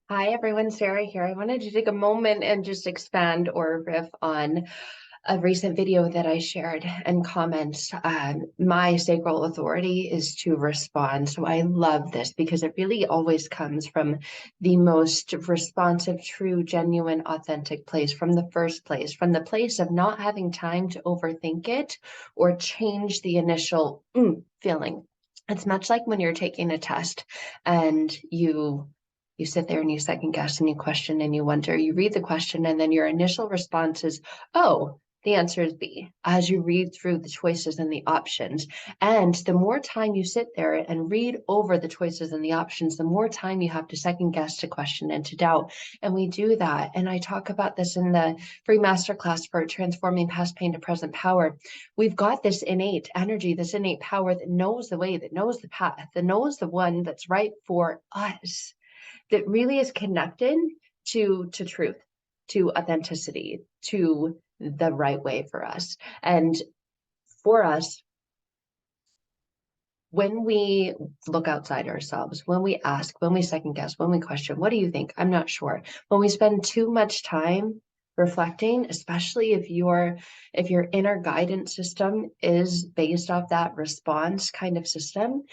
Hi everyone, Sarah here. I wanted to take a moment and just expand or riff on a recent video that I shared and comments. My sacral authority is to respond. So I love this because it really always comes from the most responsive, true, genuine, authentic place, from the first place, from the place of not having time to overthink it or change the initial feeling. It's much like when you're taking a test and you sit there and you second guess and you question and you wonder, you read the question, and then your initial response is, oh, the answer is B, as you read through the choices and the options. And the more time you sit there and read over the choices and the options, the more time you have to second guess, to question, and to doubt. And we do that. And I talk about this in the free masterclass for transforming past pain to present power. We've got this innate energy, this innate power that knows the way, that knows the path, that knows the one that's right for us, that really is connected to truth, to authenticity, to the right way for us. And for us, when we look outside ourselves, when we ask, when we second guess, when we question, what do you think? I'm not sure. When we spend too much time reflecting, especially if your inner guidance system is based off that response kind of system,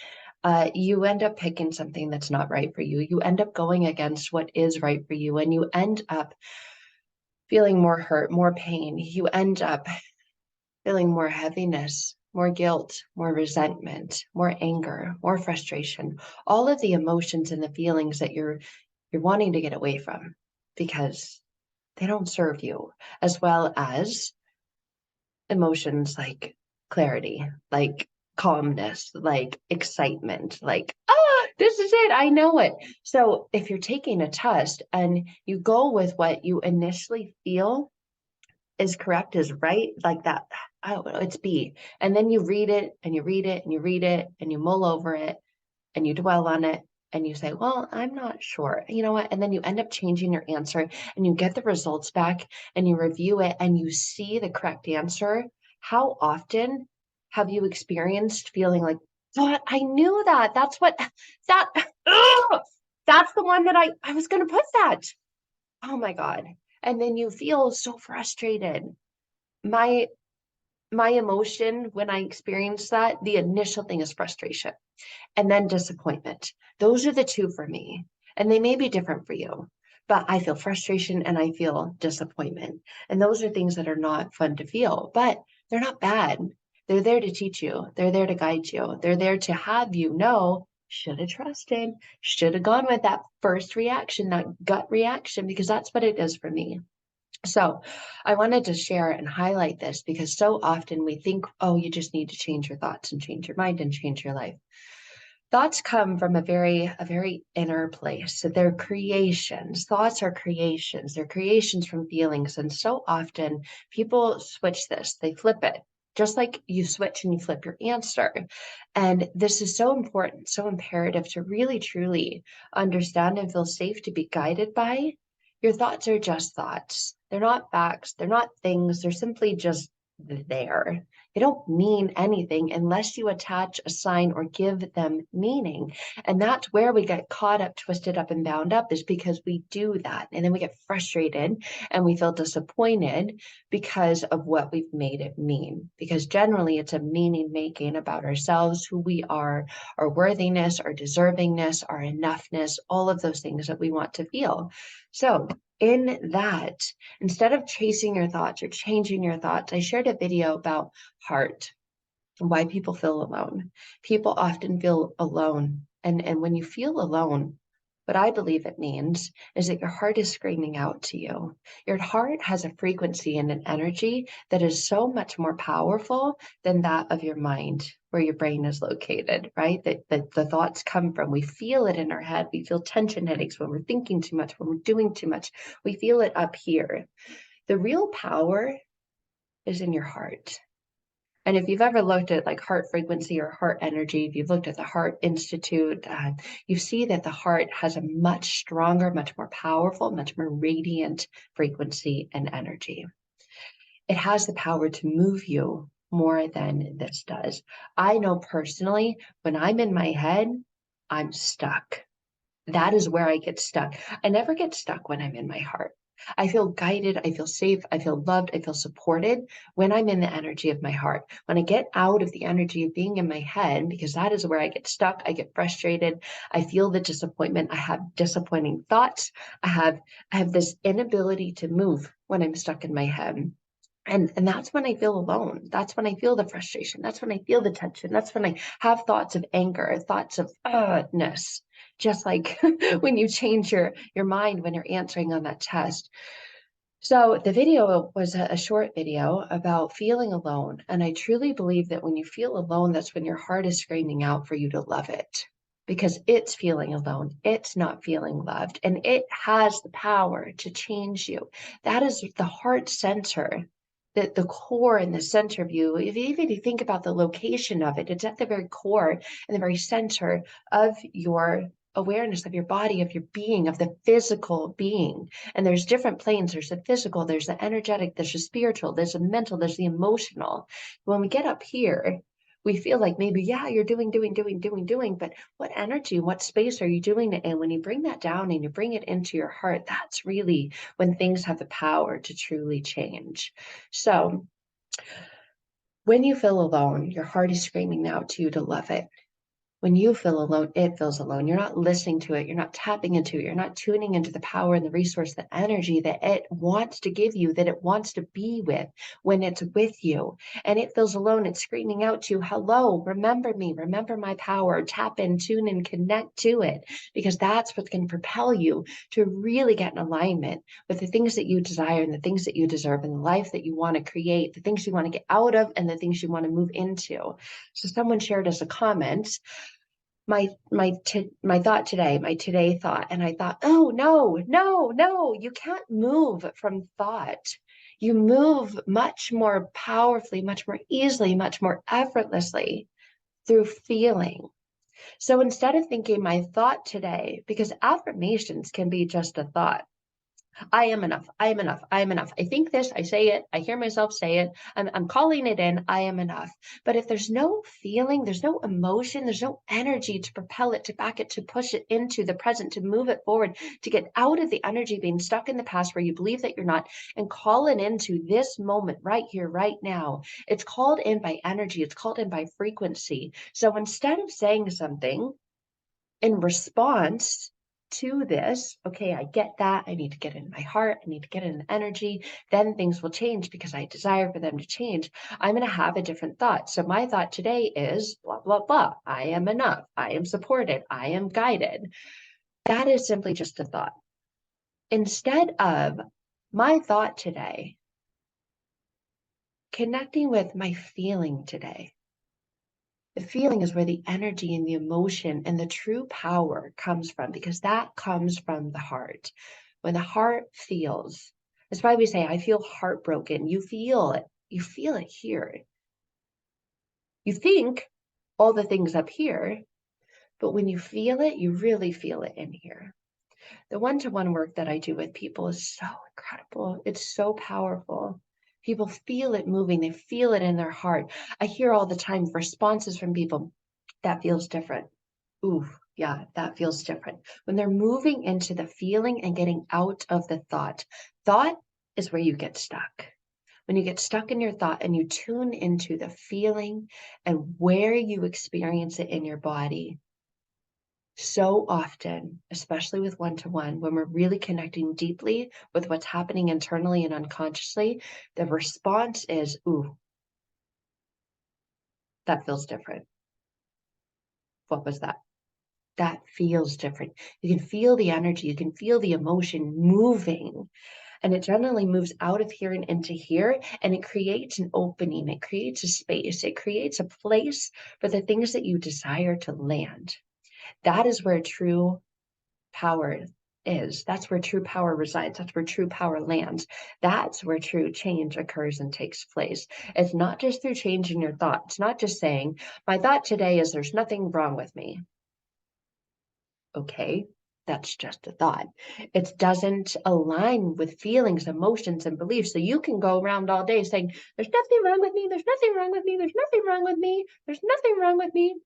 you end up picking something that's not right for you. You end up going against what is right for you, and you end up feeling more hurt, more pain. You end up feeling more heaviness, more guilt, more resentment, more anger, more frustration, all of the emotions and the feelings that you're wanting to get away from because they don't serve you, as well as emotions like clarity, like calmness, like excitement, like, this is it, I know it. So if you're taking a test and you go with what you initially feel is correct, is right, like that, I don't know, it's B. And then you read it and you read it and you read it and you mull over it and you dwell on it and you say, well, I'm not sure. You know what? And then you end up changing your answer and you get the results back and you review it and you see the correct answer. How often have you experienced feeling like, what? I knew that. That's what that, ugh, that's the one that I was going to put that. Oh my God. And then you feel so frustrated. My my emotion when I experience that, the initial thing is frustration and then disappointment. Those are the two for me. And they may be different for you, but I feel frustration and I feel disappointment. And those are things that are not fun to feel, but they're not bad. They're there to teach you, they're there to guide you, they're there to have you know, should have trusted, should have gone with that first reaction, that gut reaction, because that's what it is for me. So I wanted to share and highlight this because so often we think, oh, you just need to change your thoughts and change your mind and change your life. Thoughts come from a very inner place. So they're creations. Thoughts are creations. They're creations from feelings. And so often people switch this, they flip it. Just like you switch and you flip your answer. And this is so important, so imperative to really truly understand and feel safe to be guided by. Your thoughts are just thoughts. They're not facts. They're not things. They're simply just there. They don't mean anything unless you attach a sign or give them meaning. And that's where we get caught up, twisted up, and bound up, is because we do that. And then we get frustrated and we feel disappointed because of what we've made it mean. Because generally it's a meaning making about ourselves, who we are, our worthiness, our deservingness, our enoughness, all of those things that we want to feel. So in that, instead of chasing your thoughts or changing your thoughts, I shared a video about heart and why people feel alone. People often feel alone. And when you feel alone, what I believe it means is that your heart is screaming out to you. Your heart has a frequency and an energy that is so much more powerful than that of your mind, where your brain is located, right? That the thoughts come from. We feel it in our head. We feel tension headaches when we're thinking too much, when we're doing too much. We feel it up here. The real power is in your heart. And if you've ever looked at like heart frequency or heart energy, if you've looked at the Heart Institute, you see that the heart has a much stronger, much more powerful, much more radiant frequency and energy. It has the power to move you more than this does. I know personally, when I'm in my head, I'm stuck. That is where I get stuck. I never get stuck when I'm in my heart. I feel guided, I feel safe, I feel loved, I feel supported when I'm in the energy of my heart. When I get out of the energy of being in my head, because that is where I get stuck, I get frustrated, I feel the disappointment, I have disappointing thoughts, I have this inability to move when I'm stuck in my head. And that's when I feel alone. That's when I feel the frustration. That's when I feel the tension. That's when I have thoughts of anger, thoughts of ness. Just like when you change your mind when you're answering on that test. So the video was a short video about feeling alone. And I truly believe that when you feel alone, that's when your heart is screaming out for you to love it. Because it's feeling alone, it's not feeling loved, and it has the power to change you. That is the heart center, the core and the center of you. If even you think about the location of it, it's at the very core and the very center of your awareness, of your body, of your being, of the physical being. And there's different planes. There's the physical, there's the energetic, there's the spiritual, there's the mental, there's the emotional. When we get up here, we feel like maybe, yeah, you're doing, but what energy, what space are you doing it in? When you bring that down and you bring it into your heart, that's really when things have the power to truly change. So when you feel alone, your heart is screaming out to you to love it. When you feel alone, it feels alone. You're not listening to it. You're not tapping into it. You're not tuning into the power and the resource, the energy that it wants to give you, that it wants to be with when it's with you. And it feels alone. It's screaming out to you, hello, remember me, remember my power, tap in, tune in, connect to it, because that's what can propel you to really get in alignment with the things that you desire and the things that you deserve and the life that you want to create, the things you want to get out of and the things you want to move into. So someone shared as a comment, my thought today, my today thought, and I thought, oh no, you can't move from thought. You move much more powerfully, much more easily, much more effortlessly through feeling. So instead of thinking my thought today, because affirmations can be just a thought, I am enough. I am enough. I am enough. I think this, I say it, I hear myself say it, I'm calling it in, I am enough. But if there's no feeling, there's no emotion, there's no energy to propel it, to back it, to push it into the present, to move it forward, to get out of the energy being stuck in the past where you believe that you're not, and call it into this moment right here, right now. It's called in by energy, it's called in by frequency. So instead of saying something in response to this, okay, I get that. I need to get in my heart. I need to get in energy. Then things will change because I desire for them to change. I'm going to have a different thought. So my thought today is blah, blah, blah. I am enough. I am supported. I am guided. That is simply just a thought. Instead of my thought today, connecting with my feeling today. The feeling is where the energy and the emotion and the true power comes from, because that comes from the heart. When the heart feels, that's why we say, I feel heartbroken. You feel it. You feel it here. You think all the things up here, but when you feel it, you really feel it in here. The one-to-one work that I do with people is so incredible. It's so powerful. People feel it moving. They feel it in their heart. I hear all the time responses from people that feels different. Ooh, yeah, that feels different. When they're moving into the feeling and getting out of the thought. Thought is where you get stuck. When you get stuck in your thought and you tune into the feeling and where you experience it in your body, so often, especially with one-to-one, when we're really connecting deeply with what's happening internally and unconsciously, the response is, ooh, that feels different. What was that? That feels different. You can feel the energy, you can feel the emotion moving, and it generally moves out of here and into here, and it creates an opening, it creates a space, it creates a place for the things that you desire to land. That is where true power is. That's where true power resides. That's where true power lands. That's where true change occurs and takes place. It's not just through changing your thought. It's not just saying, my thought today is there's nothing wrong with me. Okay, that's just a thought. It doesn't align with feelings, emotions, and beliefs. So you can go around all day saying, there's nothing wrong with me. There's nothing wrong with me. There's nothing wrong with me. There's nothing wrong with me.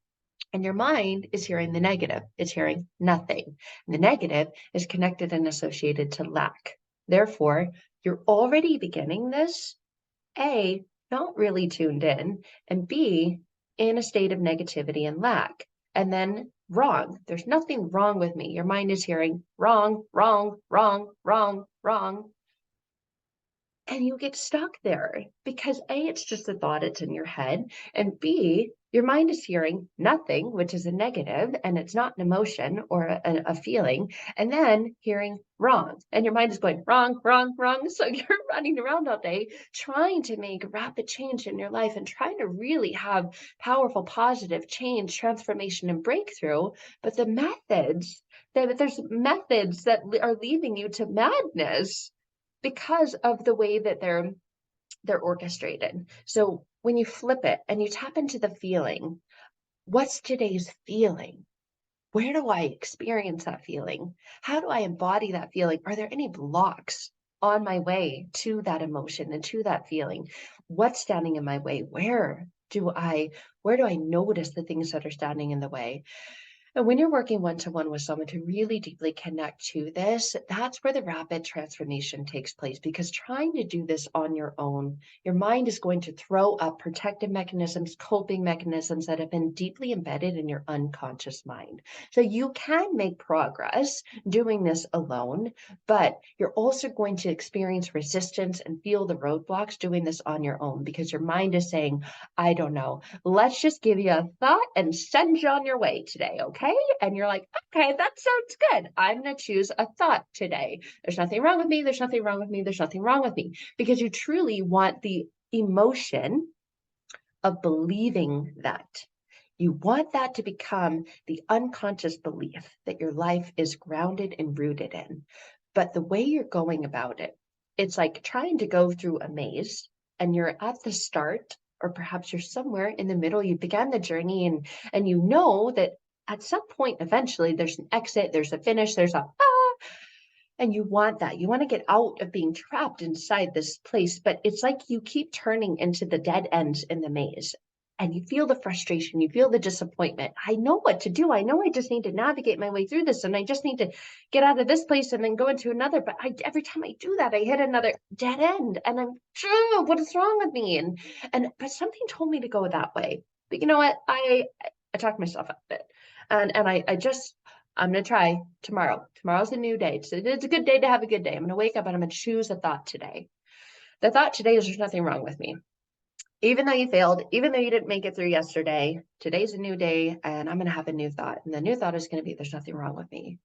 And your mind is hearing the negative. It's hearing nothing. And the negative is connected and associated to lack. Therefore, you're already beginning this, A, not really tuned in, and B, in a state of negativity and lack. And then wrong. There's nothing wrong with me. Your mind is hearing wrong, wrong, wrong, wrong, wrong. And you get stuck there because A, it's just a thought, it's in your head. And B, your mind is hearing nothing, which is a negative, and it's not an emotion or a feeling, and then hearing wrong. And your mind is going wrong, wrong, wrong. So you're running around all day trying to make rapid change in your life and trying to really have powerful, positive change, transformation, and breakthrough. But there's methods that are leading you to madness because of the way that they're orchestrated. So when you flip it and you tap into the feeling, what's today's feeling? Where do I experience that feeling? How do I embody that feeling? Are there any blocks on my way to that emotion and to that feeling? What's standing in my way? Where do I notice the things that are standing in the way? And when you're working one-to-one with someone to really deeply connect to this, that's where the rapid transformation takes place. Because trying to do this on your own, your mind is going to throw up protective mechanisms, coping mechanisms that have been deeply embedded in your unconscious mind. So you can make progress doing this alone, but you're also going to experience resistance and feel the roadblocks doing this on your own because your mind is saying, I don't know, let's just give you a thought and send you on your way today, okay? And you're like, okay, that sounds good. I'm going to choose a thought today. There's nothing wrong with me. There's nothing wrong with me. There's nothing wrong with me. Because you truly want the emotion of believing that. You want that to become the unconscious belief that your life is grounded and rooted in. But the way you're going about it, it's like trying to go through a maze and you're at the start, or perhaps you're somewhere in the middle. You began the journey and you know that at some point, eventually, there's an exit, there's a finish, there's a and you want that. You want to get out of being trapped inside this place, but it's like you keep turning into the dead ends in the maze. And you feel the frustration, you feel the disappointment. I know what to do. I know I just need to navigate my way through this, and I just need to get out of this place and then go into another. But every time I do that, I hit another dead end, and I'm sure what is wrong with me? But something told me to go that way. But you know what? I talked myself out of it, and I'm going to try tomorrow. Tomorrow's a new day. So it's a good day to have a good day. I'm going to wake up and I'm going to choose a thought today. The thought today is there's nothing wrong with me. Even though you failed, even though you didn't make it through yesterday, today's a new day and I'm going to have a new thought. And the new thought is going to be there's nothing wrong with me.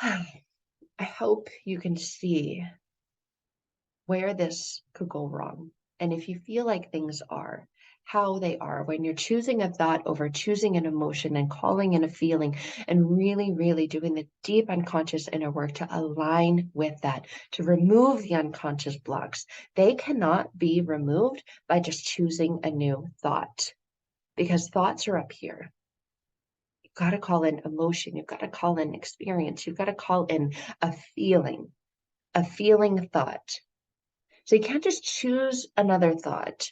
I hope you can see where this could go wrong. And if you feel like things are, how they are, when you're choosing a thought over choosing an emotion and calling in a feeling and really, really doing the deep unconscious inner work to align with that, to remove the unconscious blocks. They cannot be removed by just choosing a new thought because thoughts are up here. You've got to call in emotion. You've got to call in experience. You've got to call in a feeling thought. So you can't just choose another thought.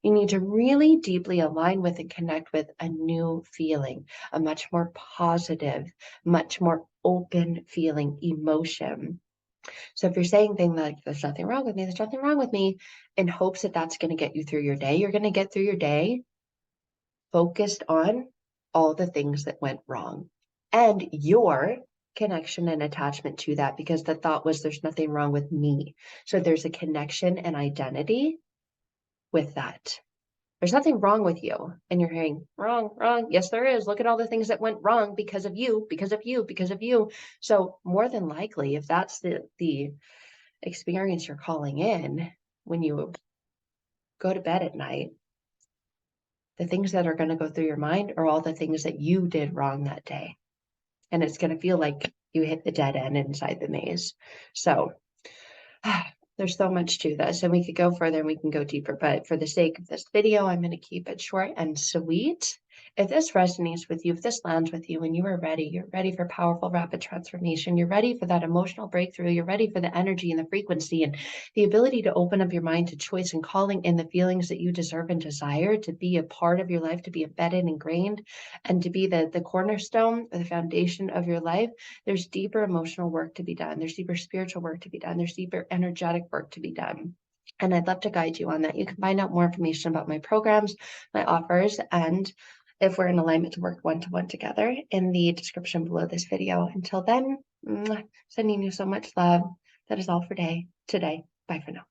You need to really deeply align with and connect with a new feeling, a much more positive, much more open feeling, emotion. So if you're saying things like, there's nothing wrong with me, there's nothing wrong with me, in hopes that that's going to get you through your day, you're going to get through your day focused on all the things that went wrong and your connection and attachment to that, because the thought was there's nothing wrong with me. So there's a connection and identity with that. There's nothing wrong with you. And you're hearing wrong, wrong. Yes, there is. Look at all the things that went wrong because of you, because of you, because of you. So more than likely, if that's the experience you're calling in when you go to bed at night, the things that are going to go through your mind are all the things that you did wrong that day. And it's going to feel like you hit the dead end inside the maze. So there's so much to this, and we could go further and we can go deeper, but for the sake of this video, I'm going to keep it short and sweet. If this resonates with you, if this lands with you and you are ready, you're ready for powerful, rapid transformation, you're ready for that emotional breakthrough, you're ready for the energy and the frequency and the ability to open up your mind to choice and calling in the feelings that you deserve and desire to be a part of your life, to be embedded, ingrained, and to be the cornerstone or the foundation of your life, there's deeper emotional work to be done. There's deeper spiritual work to be done. There's deeper energetic work to be done. And I'd love to guide you on that. You can find out more information about my programs, my offers, and if we're in alignment to work one-to-one together in the description below this video. Until then, sending you so much love. That is all for today. Bye for now.